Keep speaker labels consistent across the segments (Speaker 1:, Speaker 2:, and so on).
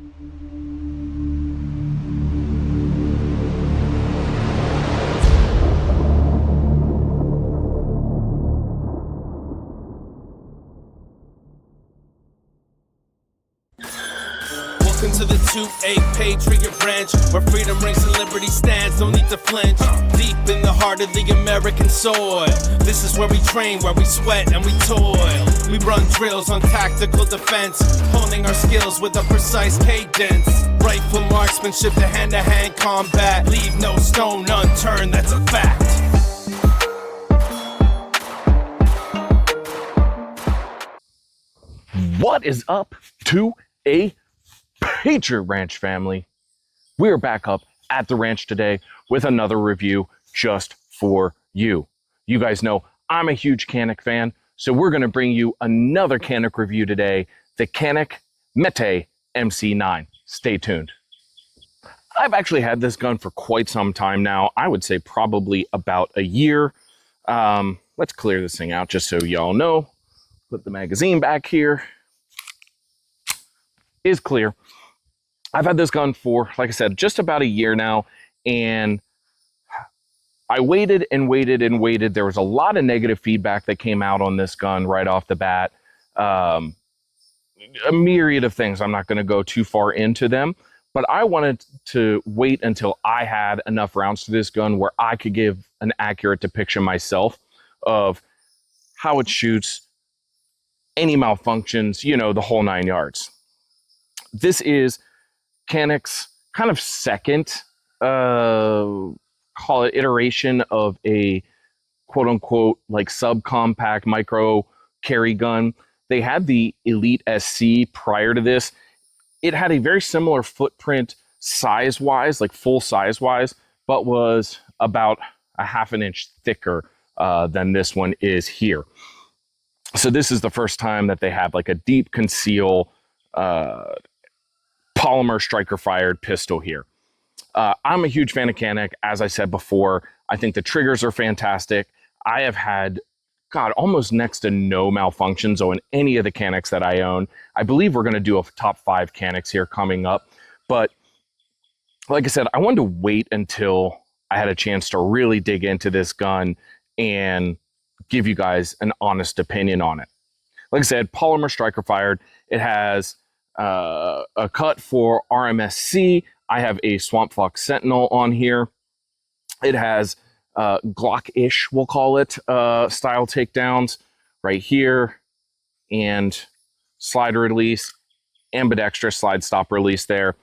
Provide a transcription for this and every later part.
Speaker 1: Welcome to the 2A Patriot Ranch, where freedom rings and liberty stands, don't need to flinch. Deep in the heart of the American soil, this is where we train, where we sweat and we toil. We run drills on tactical defense, honing our skills with a precise cadence. Rifle marksmanship to hand combat, leave no stone unturned, that's a fact.
Speaker 2: What is up, 2A Patriot Ranch family? We are back up at the ranch today with another review just for you. You guys know I'm a huge Canik fan, so we're going to bring you another Canik review today, the Canik METE MC9. Stay tuned. I've actually had this gun for quite some time now. I would say probably about a year. Let's clear this thing out just so y'all know. Put the magazine back here. Is clear. I've had this gun for, like I said, just about a year now, and I waited and waited and waited. There was a lot of negative feedback that came out on this gun right off the bat. A myriad of things. I'm not going to go too far into them, but I wanted to wait until I had enough rounds to this gun where I could give an accurate depiction myself of how it shoots, any malfunctions, you know, the whole 9 yards. This is Canik's kind of second, call it iteration of a quote unquote like subcompact micro carry gun. They had the Elite SC prior to this. It had a very similar footprint size wise, like full size wise, but was about a half an inch thicker than this one is here. So this is the first time that they have like a deep conceal polymer striker fired pistol here. I'm a huge fan of Canik. As I said before, I think the triggers are fantastic. I have had, God, almost next to no malfunctions on any of the Caniks that I own. I believe we're going to do a top 5 Caniks here coming up. But like I said, I wanted to wait until I had a chance to really dig into this gun and give you guys an honest opinion on it. Like I said, polymer striker fired. It has a cut for RMSC. I have a Swamp Fox Sentinel on here. It has Glock-ish, we'll call it, style takedowns right here, and slide release, ambidextrous slide stop release there.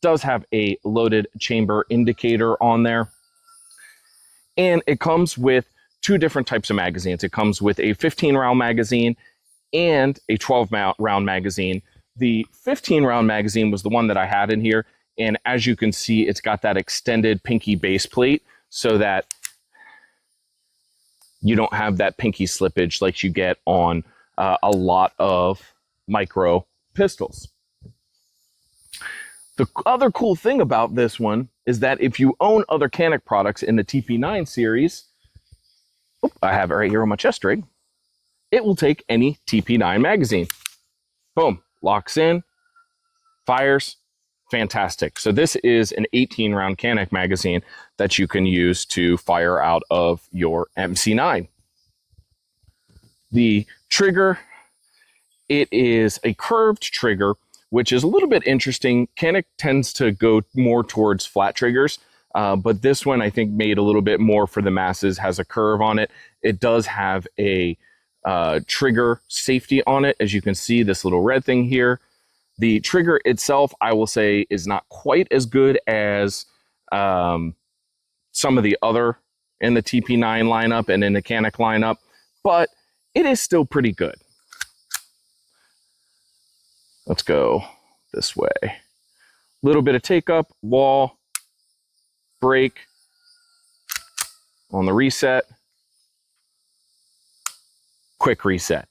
Speaker 2: Does have a loaded chamber indicator on there. And it comes with 2 different types of magazines. It comes with a 15 round magazine and a 12 round magazine. The 15 round magazine was the one that I had in here. And as you can see, it's got that extended pinky base plate so that you don't have that pinky slippage like you get on a lot of micro pistols. The other cool thing about this one is that if you own other Canik products in the TP9 series, I have it right here on my chest rig, it will take any TP9 magazine. Boom. Locks in, fires, fantastic. So this is an 18 round Canik magazine that you can use to fire out of your MC9. The trigger, it is a curved trigger, which is a little bit interesting. Canik tends to go more towards flat triggers, but this one I think made a little bit more for the masses, has a curve on it. It does have a trigger safety on it. As you can see, this little red thing here. The trigger itself, I will say, is not quite as good as some of the other in the TP9 lineup and in the Canik lineup, but it is still pretty good. Let's go this way. Little bit of take up, wall, break on the reset. Quick reset.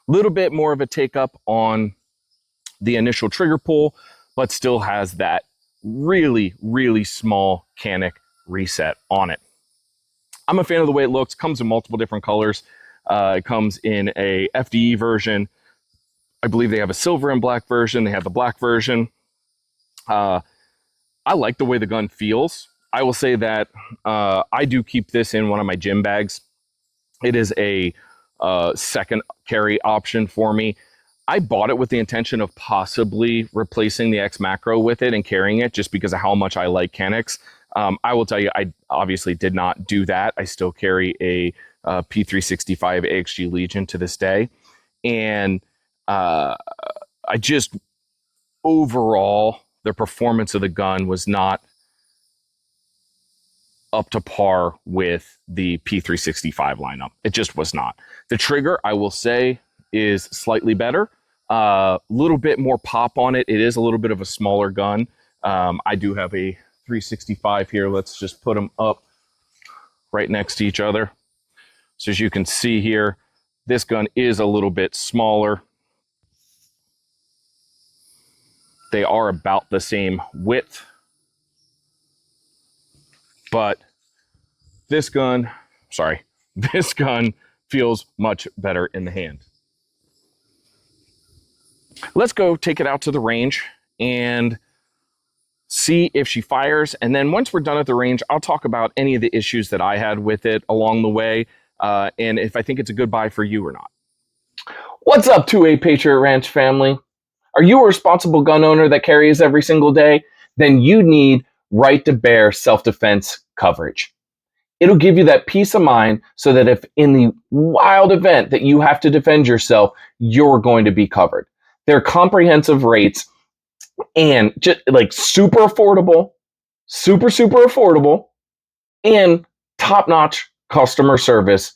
Speaker 2: Little bit more of a take up on the initial trigger pull, but still has that really, really small Canik reset on it. I'm a fan of the way it looks. Comes in multiple different colors. It comes in a FDE version. I believe they have a silver and black version. They have the black version. Uh, I like the way the gun feels. I will say that I do keep this in one of my gym bags. It is a second carry option for me. I bought it with the intention of possibly replacing the X Macro with it and carrying it just because of how much I like Canics. I will tell you, I obviously did not do that. I still carry a P365 AXG Legion to this day. And I just, overall, the performance of the gun was not up to par with the P365 lineup. It just was not. The trigger, I will say, is slightly better. A little bit more pop on it. It is a little bit of a smaller gun. I do have a 365 here. Let's just put them up right next to each other. So as you can see here, this gun is a little bit smaller. They are about the same width, but this gun feels much better in the hand. Let's go take it out to the range and see if she fires. And then once we're done at the range, I'll talk about any of the issues that I had with it along the way, and if I think it's a good buy for you or not.
Speaker 3: What's up, 2A Patriot Ranch family? Are you a responsible gun owner that carries every single day? Then you need right to bear self-defense coverage. It'll give you that peace of mind so that if in the wild event that you have to defend yourself, you're going to be covered. They're comprehensive rates and just like super affordable, super affordable, and top-notch customer service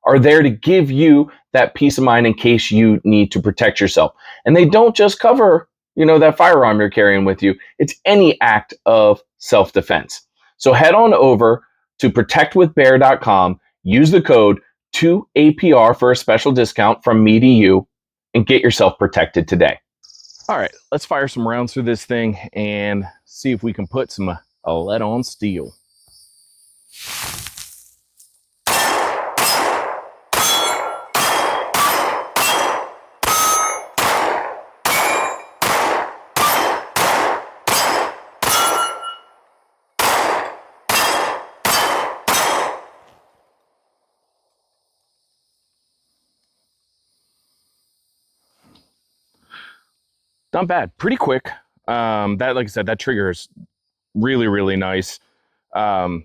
Speaker 3: are there to give you that peace of mind in case you need to protect yourself. And they don't just cover, that firearm you're carrying with you. It's any act of self-defense. So head on over to protectwithbear.com, use the code 2APR for a special discount from me to you, and get yourself protected today.
Speaker 2: All right, let's fire some rounds through this thing and see if we can put some lead on steel. Not bad, pretty quick. That, like I said, that trigger is really nice. Good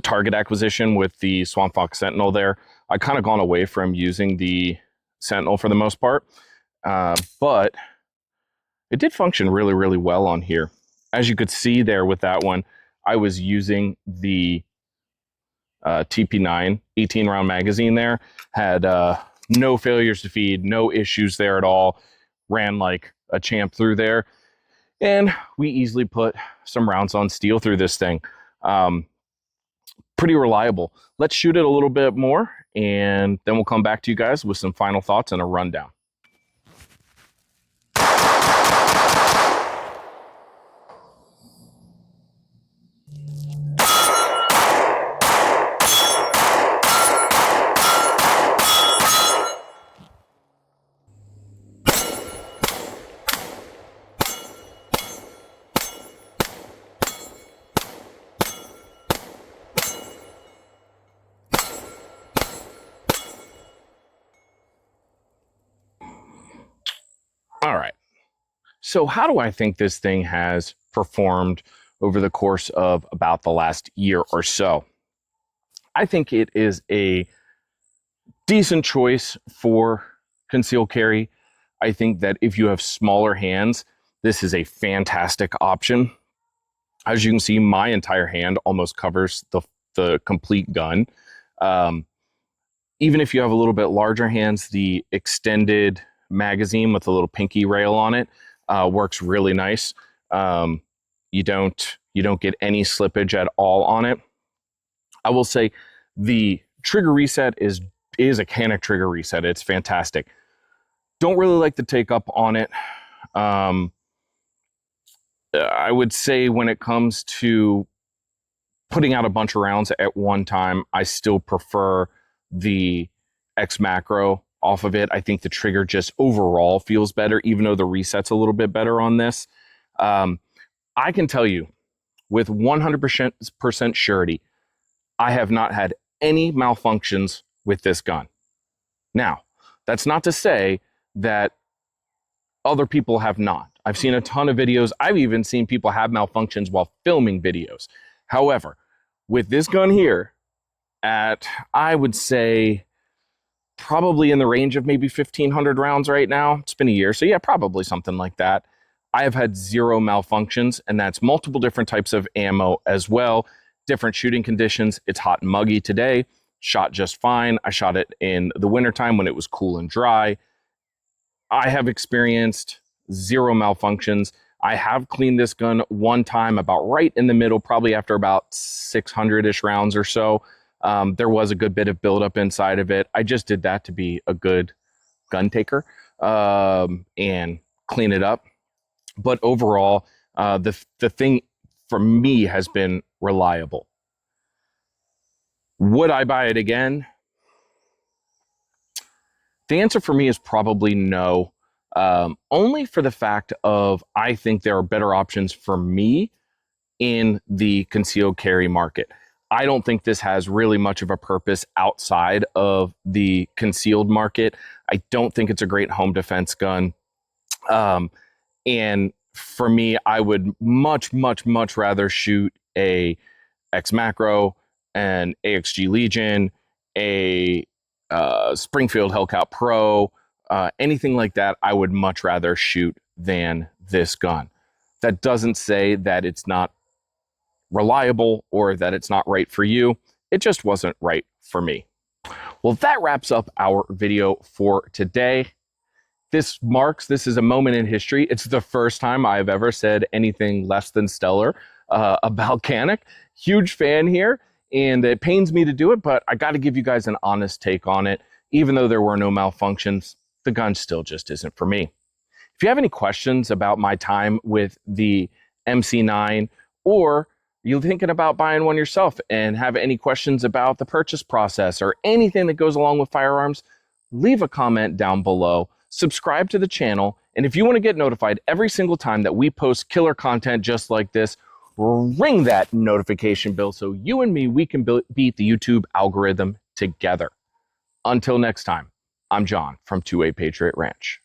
Speaker 2: target acquisition with the Swamp Fox Sentinel there. I kind of gone away from using the Sentinel for the most part, but it did function really well on here. As you could see there with that one, I was using the TP9 18 round magazine there. Had no failures to feed, no issues there at all. Ran like a champ through there, and we easily put some rounds on steel through this thing. Pretty reliable. Let's shoot it a little bit more, and then we'll come back to you guys with some final thoughts and a rundown. All right. So how do I think this thing has performed over the course of about the last year or so? I think it is a decent choice for concealed carry. I think that if you have smaller hands, this is a fantastic option. As you can see, my entire hand almost covers the complete gun. Even if you have a little bit larger hands, the extended magazine with a little pinky rail on it works really nice. You don't get any slippage at all on it. I will say the trigger reset is a Canik trigger reset. It's fantastic. Don't really like the take up on it. I would say when it comes to putting out a bunch of rounds at one time, I still prefer the X Macro off of it. I think the trigger just overall feels better, even though the reset's a little bit better on this. I can tell you with 100% surety, I have not had any malfunctions with this gun. Now, that's not to say that other people have not. I've seen a ton of videos. I've even seen people have malfunctions while filming videos. However, with this gun here, at, I would say, probably in the range of maybe 1,500 rounds right now. It's been a year, so yeah, probably something like that. I have had zero malfunctions, and that's multiple different types of ammo as well. Different shooting conditions. It's hot and muggy today. Shot just fine. I shot it in the wintertime when it was cool and dry. I have experienced zero malfunctions. I have cleaned this gun one time about right in the middle, probably after about 600-ish rounds or so. There was a good bit of buildup inside of it. I just did that to be a good gun taker and clean it up. But overall, the thing for me has been reliable. Would I buy it again? The answer for me is probably no. Only for the fact of I think there are better options for me in the concealed carry market. I don't think this has really much of a purpose outside of the concealed market. I don't think it's a great home defense gun. And for me, I would much rather shoot a X Macro, an AXG Legion, a Springfield Hellcat Pro, anything like that. I would much rather shoot than this gun. That doesn't say that it's not reliable or that it's not right for you. It just wasn't right for me. Well, that wraps up our video for today. This is a moment in history. It's the first time I've ever said anything less than stellar about Canik. Huge fan here, and it pains me to do it, but I got to give you guys an honest take on it. Even though there were no malfunctions, the gun still just isn't for me. If you have any questions about my time with the MC9, or you're thinking about buying one yourself and have any questions about the purchase process or anything that goes along with firearms, leave a comment down below. Subscribe to the channel, and if you want to get notified every single time that we post killer content just like this, ring that notification bell so you and me, we can beat the YouTube algorithm together. Until next time, I'm John from 2A Patriot Ranch.